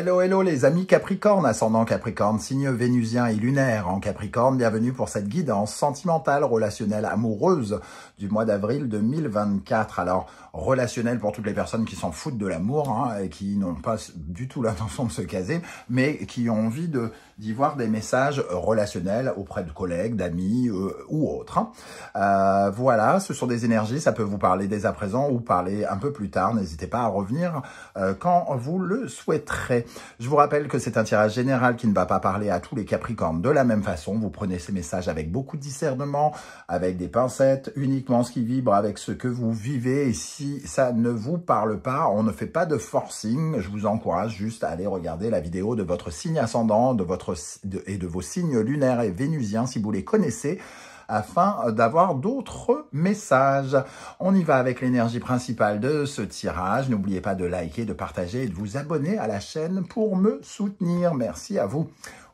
Hello, hello les amis Capricorne, ascendant Capricorne, signe vénusien et lunaire en Capricorne. Bienvenue pour cette guidance sentimentale, relationnelle, amoureuse du mois d'avril 2024. Alors, relationnelle pour toutes les personnes qui s'en foutent de l'amour et qui n'ont pas du tout l'intention de se caser, mais qui ont envie d'y voir des messages relationnels auprès de collègues, d'amis ou autres. Voilà, ce sont des énergies, ça peut vous parler dès à présent ou parler un peu plus tard. N'hésitez pas à revenir quand vous le souhaiterez. Je vous rappelle que c'est un tirage général qui ne va pas parler à tous les Capricornes de la même façon. Vous prenez ces messages avec beaucoup de discernement, avec des pincettes, uniquement ce qui vibre avec ce que vous vivez. Et si ça ne vous parle pas, on ne fait pas de forcing. Je vous encourage juste à aller regarder la vidéo de votre signe ascendant et de vos signes lunaires et vénusiens si vous les connaissez, afin d'avoir d'autres messages. On y va avec l'énergie principale de ce tirage. N'oubliez pas de liker, de partager et de vous abonner à la chaîne pour me soutenir. Merci à vous.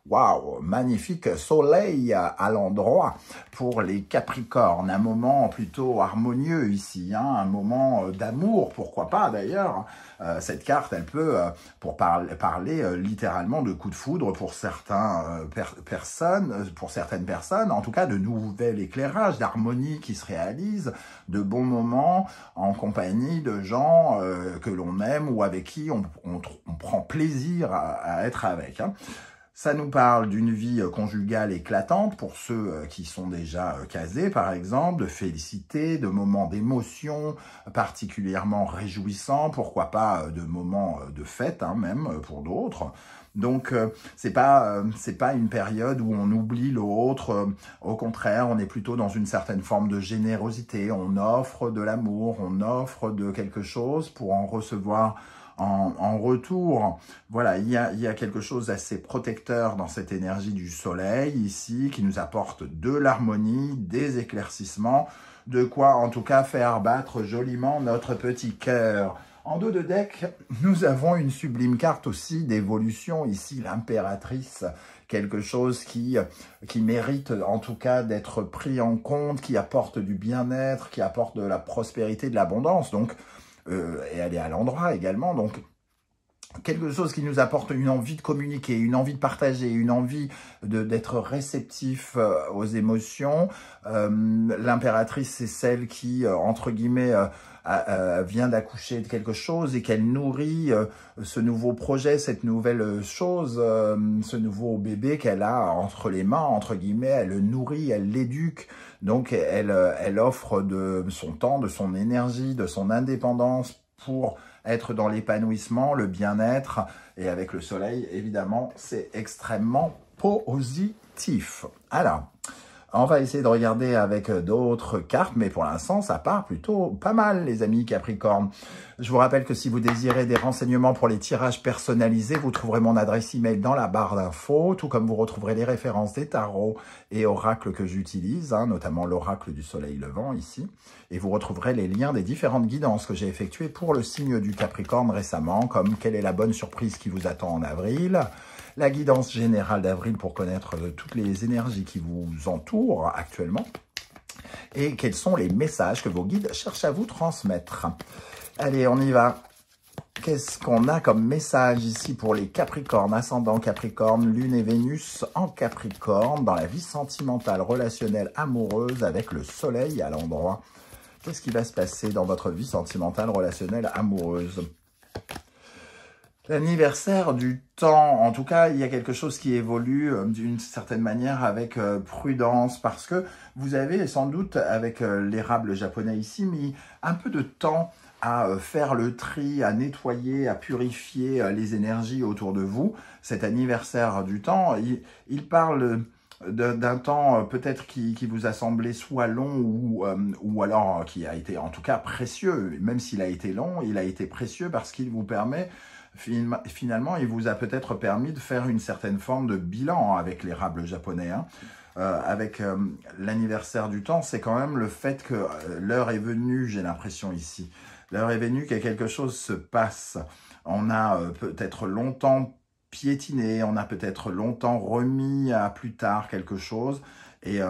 Waouh, magnifique soleil à l'endroit pour les Capricornes. Un moment plutôt harmonieux ici, un moment d'amour, pourquoi pas d'ailleurs. Cette carte, elle peut, pour parler littéralement de coup de foudre pour certaines personnes, en tout cas de nouvel éclairage, d'harmonie qui se réalise, de bons moments en compagnie de gens que l'on aime ou avec qui on prend plaisir à être avec. Ça nous parle d'une vie conjugale éclatante pour ceux qui sont déjà casés, par exemple, de félicité, de moments d'émotion particulièrement réjouissants, pourquoi pas de moments de fête, même pour d'autres. Donc, c'est pas une période où on oublie l'autre. Au contraire, on est plutôt dans une certaine forme de générosité. On offre de l'amour, on offre de quelque chose pour en recevoir en retour. Voilà, il y a quelque chose d'assez protecteur dans cette énergie du soleil ici, qui nous apporte de l'harmonie, des éclaircissements, de quoi en tout cas faire battre joliment notre petit cœur. En dos de deck, nous avons une sublime carte aussi d'évolution ici, l'impératrice, quelque chose qui mérite en tout cas d'être pris en compte, qui apporte du bien-être, qui apporte de la prospérité, de l'abondance. Donc, et elle est à l'endroit également, donc quelque chose qui nous apporte une envie de communiquer, une envie de partager, une envie d'être réceptif aux émotions. L'impératrice, c'est celle qui, entre guillemets, vient d'accoucher de quelque chose et qu'elle nourrit ce nouveau projet, cette nouvelle chose, ce nouveau bébé qu'elle a entre les mains, entre guillemets, elle le nourrit, elle l'éduque. Donc, elle offre de son temps, de son énergie, de son indépendance pour être dans l'épanouissement, le bien-être. Et avec le soleil, évidemment, c'est extrêmement positif. Alors, on va essayer de regarder avec d'autres cartes, mais pour l'instant, ça part plutôt pas mal, les amis Capricorne. Je vous rappelle que si vous désirez des renseignements pour les tirages personnalisés, vous trouverez mon adresse email dans la barre d'infos, tout comme vous retrouverez les références des tarots et oracles que j'utilise, notamment l'oracle du soleil levant ici. Et vous retrouverez les liens des différentes guidances que j'ai effectuées pour le signe du Capricorne récemment, comme quelle est la bonne surprise qui vous attend en avril, la guidance générale d'avril pour connaître toutes les énergies qui vous entourent actuellement et quels sont les messages que vos guides cherchent à vous transmettre. Allez, on y va. Qu'est-ce qu'on a comme message ici pour les Capricornes, ascendant Capricorne, Lune et Vénus en Capricorne, dans la vie sentimentale, relationnelle, amoureuse, avec le soleil à l'endroit? Qu'est-ce qui va se passer dans votre vie sentimentale, relationnelle, amoureuse? L'anniversaire du temps, en tout cas, il y a quelque chose qui évolue d'une certaine manière avec prudence, parce que vous avez sans doute, avec l'érable japonais ici, mis un peu de temps à faire le tri, à nettoyer, à purifier les énergies autour de vous. Cet anniversaire du temps, il parle d'un temps peut-être qui vous a semblé soit long ou alors qui a été en tout cas précieux. Même s'il a été long, il a été précieux parce qu'il vous permet... Finalement, il vous a peut-être permis de faire une certaine forme de bilan avec l'érable japonais. Avec l'anniversaire du temps, c'est quand même le fait que l'heure est venue, j'ai l'impression ici. L'heure est venue que quelque chose se passe. On a peut-être longtemps piétiné, on a peut-être longtemps remis à plus tard quelque chose. Et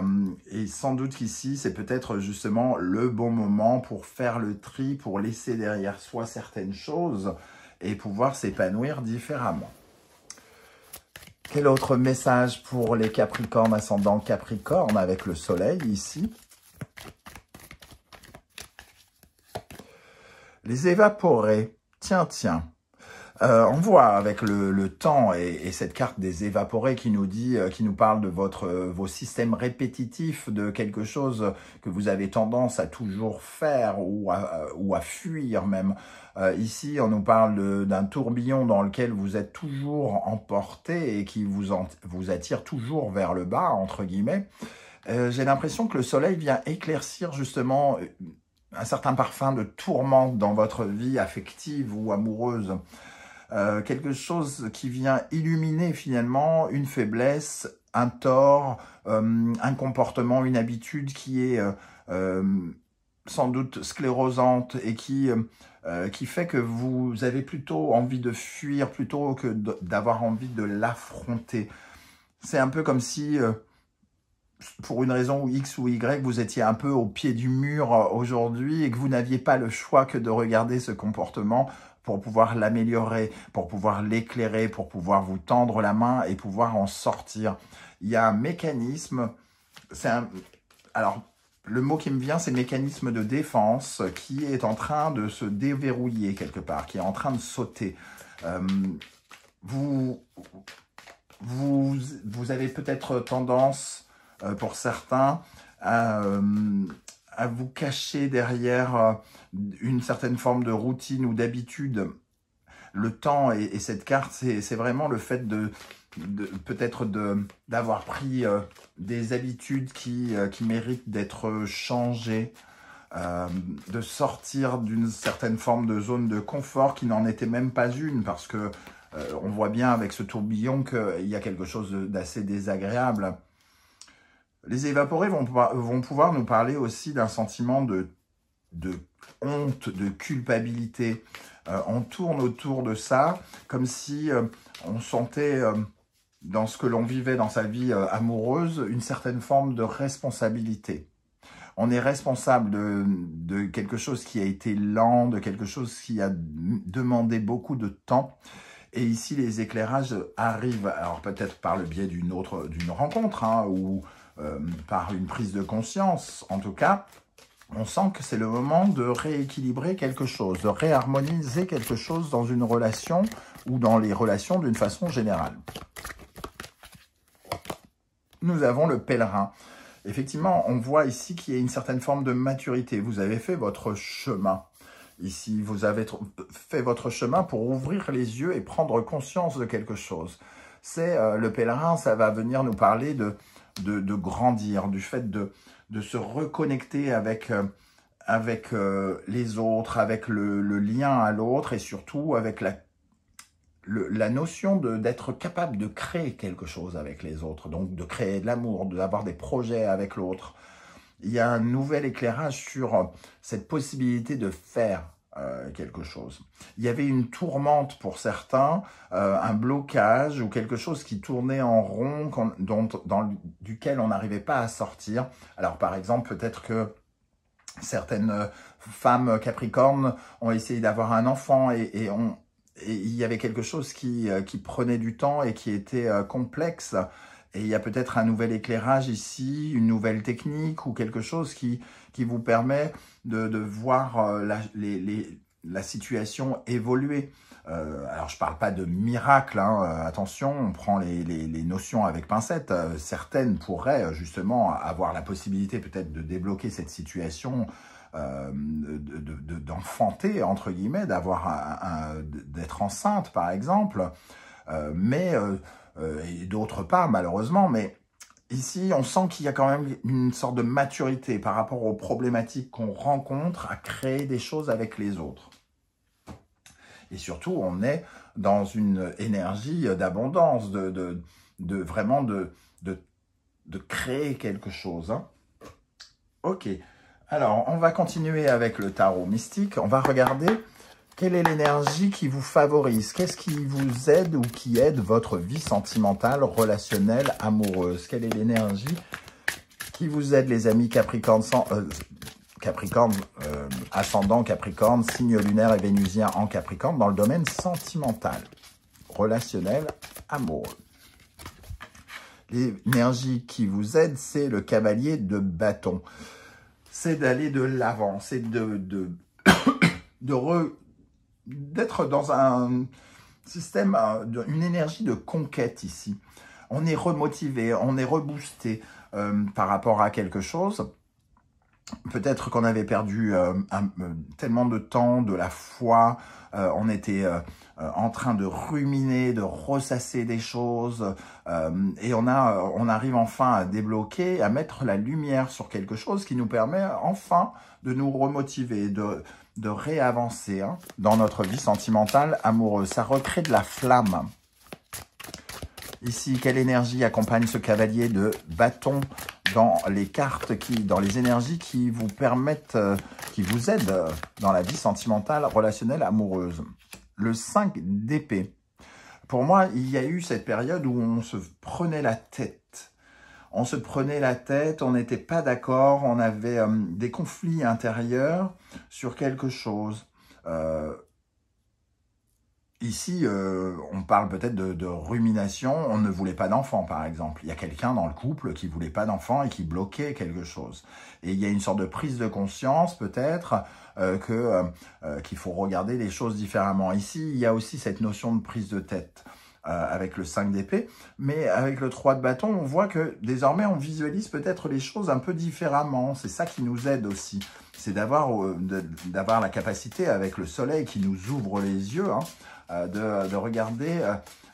sans doute qu'ici, c'est peut-être justement le bon moment pour faire le tri, pour laisser derrière soi certaines choses et pouvoir s'épanouir différemment. Quel autre message pour les Capricornes, ascendant Capricorne avec le soleil ici? Les évaporés. Tiens, tiens. On voit avec le temps et cette carte des évaporés qui nous dit, qui nous parle de vos systèmes répétitifs, de quelque chose que vous avez tendance à toujours faire ou à fuir même. Ici, on nous parle d'un tourbillon dans lequel vous êtes toujours emporté et qui vous attire toujours vers le bas, entre guillemets. J'ai l'impression que le soleil vient éclaircir justement un certain parfum de tourmente dans votre vie affective ou amoureuse. Quelque chose qui vient illuminer finalement une faiblesse, un tort, un comportement, une habitude qui est sans doute sclérosante et qui fait que vous avez plutôt envie de fuir plutôt que d'avoir envie de l'affronter. C'est un peu comme si, pour une raison X ou Y, vous étiez un peu au pied du mur aujourd'hui et que vous n'aviez pas le choix que de regarder ce comportement pour pouvoir l'améliorer, pour pouvoir l'éclairer, pour pouvoir vous tendre la main et pouvoir en sortir. Il y a un mécanisme, alors le mot qui me vient, c'est mécanisme de défense qui est en train de se déverrouiller quelque part, qui est en train de sauter. Vous avez peut-être tendance, pour certains, à vous cacher derrière une certaine forme de routine ou d'habitude. Le temps et cette carte, c'est vraiment le fait peut-être d'avoir pris des habitudes qui méritent d'être changées, de sortir d'une certaine forme de zone de confort qui n'en était même pas une, parce que on voit bien avec ce tourbillon qu'il y a quelque chose d'assez désagréable. Les évaporés vont pouvoir nous parler aussi d'un sentiment de honte, de culpabilité. On tourne autour de ça, comme si on sentait, dans ce que l'on vivait dans sa vie amoureuse, une certaine forme de responsabilité. On est responsable de quelque chose qui a été lent, de quelque chose qui a demandé beaucoup de temps. Et ici, les éclairages arrivent, alors peut-être par le biais d'une rencontre, hein, ou par une prise de conscience. En tout cas, on sent que c'est le moment de rééquilibrer quelque chose, de réharmoniser quelque chose dans une relation ou dans les relations d'une façon générale. Nous avons le pèlerin. Effectivement, on voit ici qu'il y a une certaine forme de maturité. Vous avez fait votre chemin. Ici, vous avez fait votre chemin pour ouvrir les yeux et prendre conscience de quelque chose. C'est le pèlerin, ça va venir nous parler de grandir, du fait de se reconnecter avec les autres, avec le lien à l'autre et surtout avec la notion d'être capable de créer quelque chose avec les autres, donc de créer de l'amour, d'avoir des projets avec l'autre. Il y a un nouvel éclairage sur cette possibilité de faire quelque chose. Il y avait une tourmente pour certains, un blocage ou quelque chose qui tournait en rond duquel on n'arrivait pas à sortir. Alors par exemple, peut-être que certaines femmes capricornes ont essayé d'avoir un enfant et il y avait quelque chose qui prenait du temps et qui était complexe. Et il y a peut-être un nouvel éclairage ici, une nouvelle technique ou quelque chose qui vous permet de voir la situation évoluer. Alors, je ne parle pas de miracle, hein, attention, on prend les notions avec pincette. Certaines pourraient justement avoir la possibilité peut-être de débloquer cette situation, d'enfanter, entre guillemets, d'être enceinte, par exemple. Et d'autres pas, malheureusement, mais ici, on sent qu'il y a quand même une sorte de maturité par rapport aux problématiques qu'on rencontre à créer des choses avec les autres. Et surtout, on est dans une énergie d'abondance, vraiment de créer quelque chose. Hein. Ok, alors on va continuer avec le tarot mystique. On va regarder quelle est l'énergie qui vous favorise? Qu'est-ce qui vous aide ou qui aide votre vie sentimentale, relationnelle, amoureuse? Quelle est l'énergie qui vous aide, les amis Capricorne, ascendant Capricorne, signe lunaire et vénusien en Capricorne, dans le domaine sentimental, relationnel, amoureux? L'énergie qui vous aide, c'est le cavalier de bâton. C'est d'aller de l'avant, c'est d'être dans un système, une énergie de conquête ici. On est remotivé, on est reboosté par rapport à quelque chose. Peut-être qu'on avait perdu tellement de temps, de la foi, on était en train de ruminer, de ressasser des choses, et on arrive enfin à débloquer, à mettre la lumière sur quelque chose qui nous permet enfin de nous remotiver, de réavancer dans notre vie sentimentale, amoureuse. Ça recrée de la flamme. Ici, quelle énergie accompagne ce cavalier de bâton dans les cartes, dans les énergies qui vous permettent, qui vous aident dans la vie sentimentale, relationnelle, amoureuse? Le 5 d'épée. Pour moi, il y a eu cette période où on se prenait la tête. On se prenait la tête, on n'était pas d'accord, on avait des conflits intérieurs sur quelque chose. Ici, on parle peut-être de rumination. On ne voulait pas d'enfant, par exemple. Il y a quelqu'un dans le couple qui voulait pas d'enfant et qui bloquait quelque chose. Et il y a une sorte de prise de conscience, peut-être, qu'il faut regarder les choses différemment. Ici, il y a aussi cette notion de prise de tête avec le 5 d'épée. Mais avec le 3 de bâton, on voit que désormais, on visualise peut-être les choses un peu différemment. C'est ça qui nous aide aussi. C'est d'avoir la capacité, avec le soleil qui nous ouvre les yeux, de regarder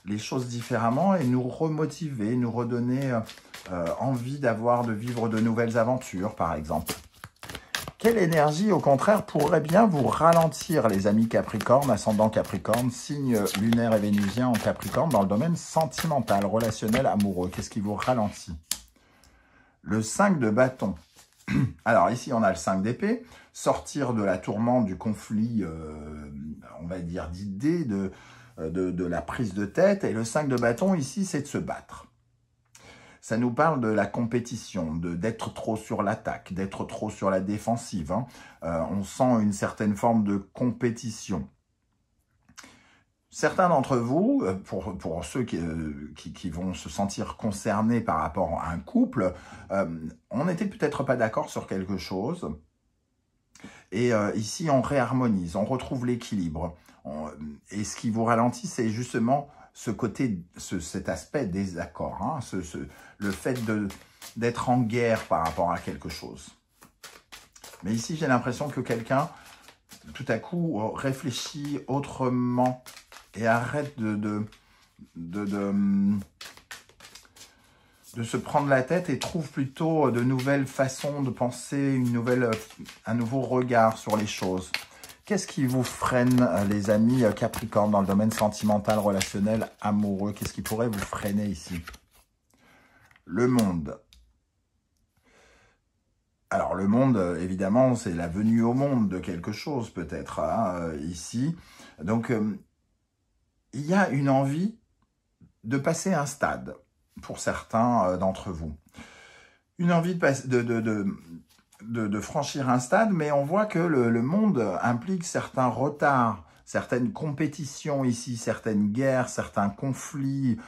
les choses différemment et nous remotiver, nous redonner envie de vivre de nouvelles aventures, par exemple. Quelle énergie, au contraire, pourrait bien vous ralentir, les amis Capricorne, ascendant Capricorne, signe lunaire et vénusien en Capricorne, dans le domaine sentimental, relationnel, amoureux? Qu'est-ce qui vous ralentit? Le 5 de bâton. Alors ici, on a le 5 d'épée, sortir de la tourmente, du conflit, on va dire, d'idées, de la prise de tête. Et le 5 de bâton, ici, c'est de se battre. Ça nous parle de la compétition, d'être trop sur l'attaque, d'être trop sur la défensive. On sent une certaine forme de compétition. Certains d'entre vous, pour ceux qui vont se sentir concernés par rapport à un couple, on n'était peut-être pas d'accord sur quelque chose. Et ici, on réharmonise, on retrouve l'équilibre. Et ce qui vous ralentit, c'est justement ce côté, cet aspect désaccord, le fait d'être en guerre par rapport à quelque chose. Mais ici, j'ai l'impression que quelqu'un, tout à coup, réfléchit autrement et arrête de se prendre la tête et trouve plutôt de nouvelles façons de penser, un nouveau regard sur les choses. Qu'est-ce qui vous freine, les amis Capricorne, dans le domaine sentimental, relationnel, amoureux? Qu'est-ce qui pourrait vous freiner ici? Le monde. Alors, le monde, évidemment, c'est la venue au monde de quelque chose, peut-être, ici. Donc, il y a une envie de passer un stade, pour certains d'entre vous. Une envie de franchir un stade, mais on voit que le monde implique certains retards, certaines compétitions ici, certaines guerres, certains conflits,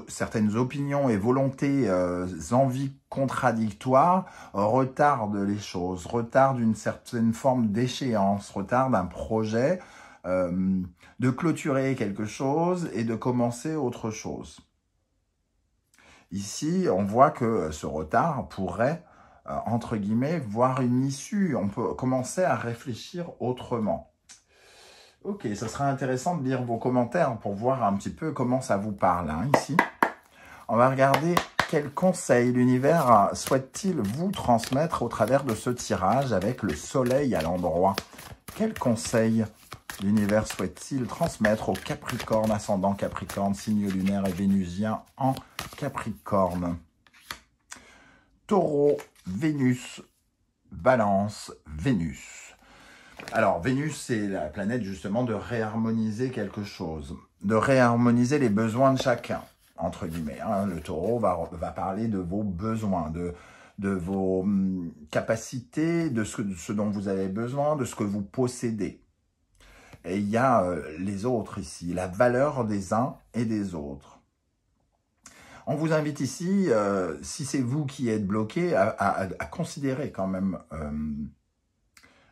certaines opinions et volontés, envies contradictoires, retardent les choses, retardent une certaine forme d'échéance, retardent un projet, de clôturer quelque chose et de commencer autre chose. Ici, on voit que ce retard pourrait, entre guillemets, voir une issue. On peut commencer à réfléchir autrement. Ok, ce sera intéressant de lire vos commentaires pour voir un petit peu comment ça vous parle, ici. On va regarder quels conseils l'univers souhaite-t-il vous transmettre au travers de ce tirage avec le soleil à l'endroit. Quels conseils l'univers souhaite-t-il transmettre au Capricorne, ascendant Capricorne, signe lunaire et vénusien en Capricorne? Taureau, Vénus, Balance, Vénus. Alors, Vénus, c'est la planète justement de réharmoniser quelque chose, de réharmoniser les besoins de chacun, entre guillemets. Le taureau va parler de vos besoins, de vos capacités, de ce dont vous avez besoin, de ce que vous possédez. Et il y a les autres ici, la valeur des uns et des autres. On vous invite ici, si c'est vous qui êtes bloqué, à considérer quand même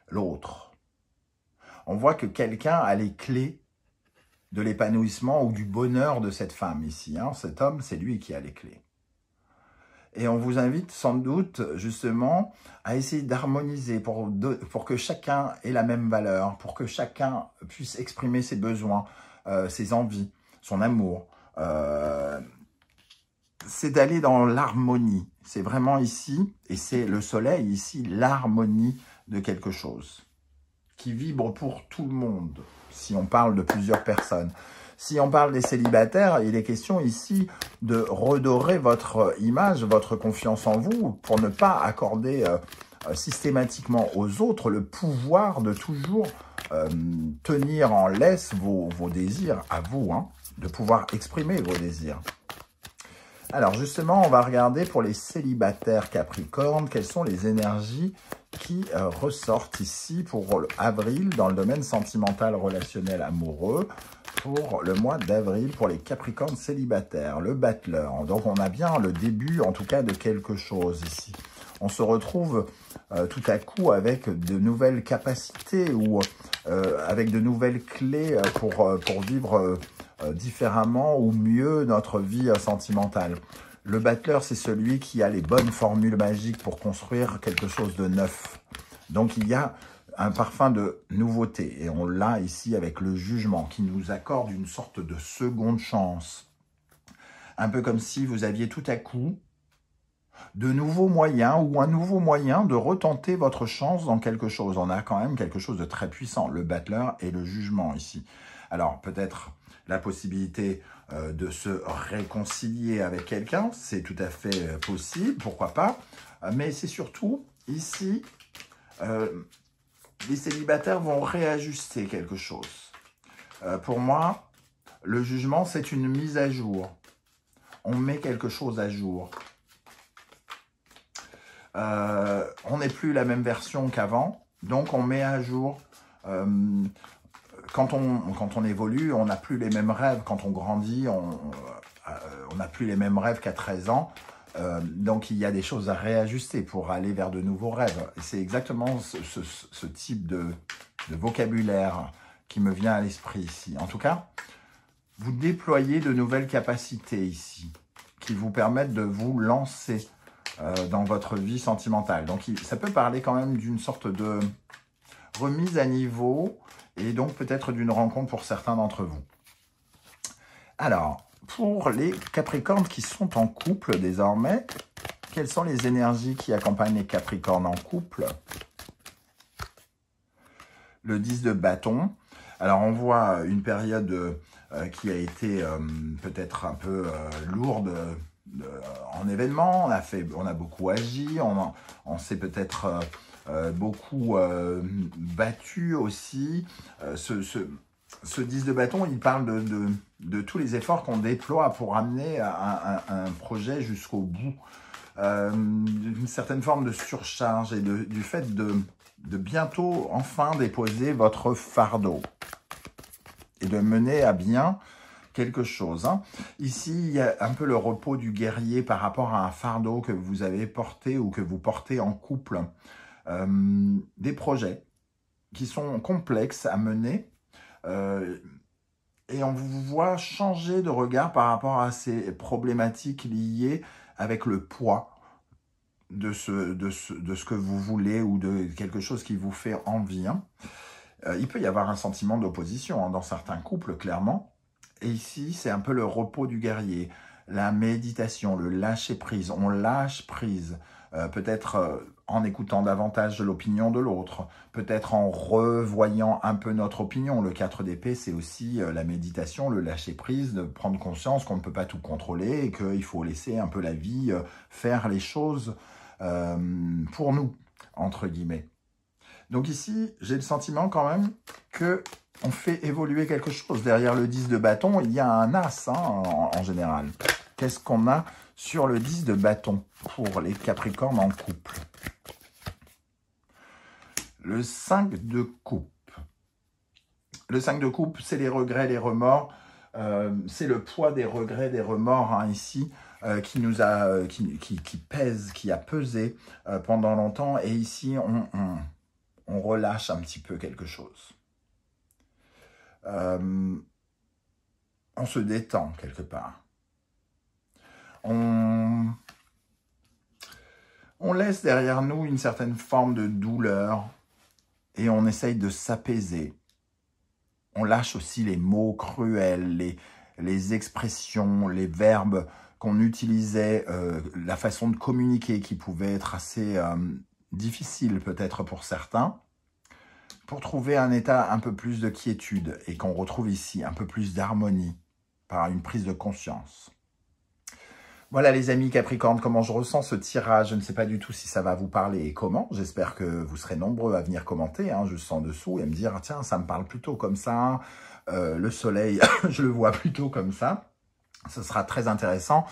l'autre. On voit que quelqu'un a les clés de l'épanouissement ou du bonheur de cette femme ici. Hein. Cet homme, c'est lui qui a les clés. Et on vous invite sans doute justement à essayer d'harmoniser pour que chacun ait la même valeur, pour que chacun puisse exprimer ses besoins, ses envies, son amour. C'est d'aller dans l'harmonie. C'est vraiment ici, et c'est le soleil ici, l'harmonie de quelque chose qui vibre pour tout le monde, si on parle de plusieurs personnes. Si on parle des célibataires, il est question ici de redorer votre image, votre confiance en vous, pour ne pas accorder systématiquement aux autres le pouvoir de toujours tenir en laisse vos désirs à vous, hein, de pouvoir exprimer vos désirs. Alors justement, on va regarder pour les célibataires Capricorne, quelles sont les énergies qui ressortent ici pour avril dans le domaine sentimental, relationnel, amoureux, pour le mois d'avril pour les Capricornes célibataires, le battleur. Donc on a bien le début en tout cas de quelque chose ici. On se retrouve tout à coup avec de nouvelles capacités ou avec de nouvelles clés pour vivre différemment ou mieux notre vie sentimentale. Le battleur, c'est celui qui a les bonnes formules magiques pour construire quelque chose de neuf. Donc il y a un parfum de nouveauté. Et on l'a ici avec le jugement qui nous accorde une sorte de seconde chance. Un peu comme si vous aviez tout à coup de nouveaux moyens ou un nouveau moyen de retenter votre chance dans quelque chose. On a quand même quelque chose de très puissant, le battleur et le jugement ici. Alors peut-être la possibilité de se réconcilier avec quelqu'un, c'est tout à fait possible, pourquoi pas. Mais c'est surtout ici... les célibataires vont réajuster quelque chose. Pour moi, le jugement, c'est une mise à jour. On met quelque chose à jour. On n'est plus la même version qu'avant, donc on met à jour. Quand on évolue, on n'a plus les mêmes rêves. Quand on grandit, on n'a plus les mêmes rêves qu'à 13 ans. Donc, il y a des choses à réajuster pour aller vers de nouveaux rêves. Et c'est exactement ce type de vocabulaire qui me vient à l'esprit ici. En tout cas, vous déployez de nouvelles capacités ici qui vous permettent de vous lancer dans votre vie sentimentale. Donc, ça peut parler quand même d'une sorte de remise à niveau et donc peut-être d'une rencontre pour certains d'entre vous. Alors, pour les Capricornes qui sont en couple désormais, quelles sont les énergies qui accompagnent les Capricornes en couple? Le 10 de bâton. Alors, on voit une période qui a été peut-être un peu lourde en événements. On a beaucoup agi, on s'est peut-être beaucoup battu aussi. Ce 10 de bâton, il parle de tous les efforts qu'on déploie pour amener un projet jusqu'au bout. D'une certaine forme de surcharge et du fait de bientôt enfin déposer votre fardeau et de mener à bien quelque chose. Hein. Ici, il y a un peu le repos du guerrier par rapport à un fardeau que vous avez porté ou que vous portez en couple. Des projets qui sont complexes à mener et on vous voit changer de regard par rapport à ces problématiques liées avec le poids de ce que vous voulez ou de quelque chose qui vous fait envie. Hein. Il peut y avoir un sentiment d'opposition dans certains couples, clairement. Et ici, c'est un peu le repos du guerrier, la méditation, le lâcher-prise. On lâche prise, peut-être en écoutant davantage l'opinion de l'autre, peut-être en revoyant un peu notre opinion. Le 4 d'épée, c'est aussi la méditation, le lâcher-prise, de prendre conscience qu'on ne peut pas tout contrôler et qu'il faut laisser un peu la vie faire les choses pour nous, entre guillemets. Donc ici, j'ai le sentiment quand même que on fait évoluer quelque chose. Derrière le 10 de bâton, il y a un as en général. Qu'est-ce qu'on a sur le 10 de bâton pour les Capricornes en couple? Le 5 de coupe. Le 5 de coupe, c'est les regrets, les remords. C'est le poids des regrets, des remords ici. qui pèse, qui a pesé pendant longtemps. Et ici, on relâche un petit peu quelque chose. On se détend quelque part. On laisse derrière nous une certaine forme de douleur et on essaye de s'apaiser. On lâche aussi les mots cruels, les expressions, les verbes qu'on utilisait, la façon de communiquer qui pouvait être assez difficile peut-être pour certains, pour trouver un état un peu plus de quiétude et qu'on retrouve ici un peu plus d'harmonie par une prise de conscience. Voilà les amis Capricorne, comment je ressens ce tirage. Je ne sais pas du tout si ça va vous parler et comment. J'espère que vous serez nombreux à venir commenter, hein, juste en dessous, et me dire « Tiens, ça me parle plutôt comme ça. Le soleil, je le vois plutôt comme ça. » Ce sera très intéressant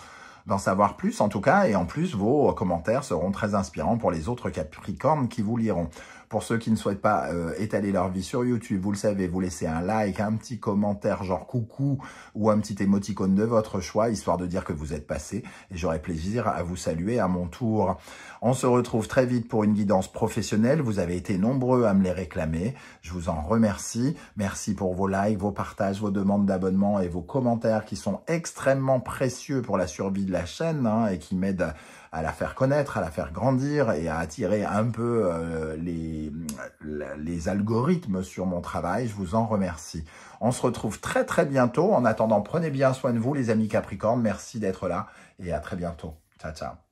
d'en savoir plus en tout cas. Et en plus, vos commentaires seront très inspirants pour les autres Capricornes qui vous liront. Pour ceux qui ne souhaitent pas étaler leur vie sur YouTube, vous le savez, vous laissez un like, un petit commentaire genre coucou ou un petit émoticône de votre choix, histoire de dire que vous êtes passé. Et j'aurai plaisir à vous saluer à mon tour. On se retrouve très vite pour une guidance professionnelle. Vous avez été nombreux à me les réclamer. Je vous en remercie. Merci pour vos likes, vos partages, vos demandes d'abonnement et vos commentaires qui sont extrêmement précieux pour la survie de la chaîne hein, et qui m'aident à la faire connaître, à la faire grandir et à attirer un peu les algorithmes sur mon travail. Je vous en remercie. On se retrouve très très bientôt. En attendant, prenez bien soin de vous les amis Capricornes. Merci d'être là et à très bientôt. Ciao, ciao.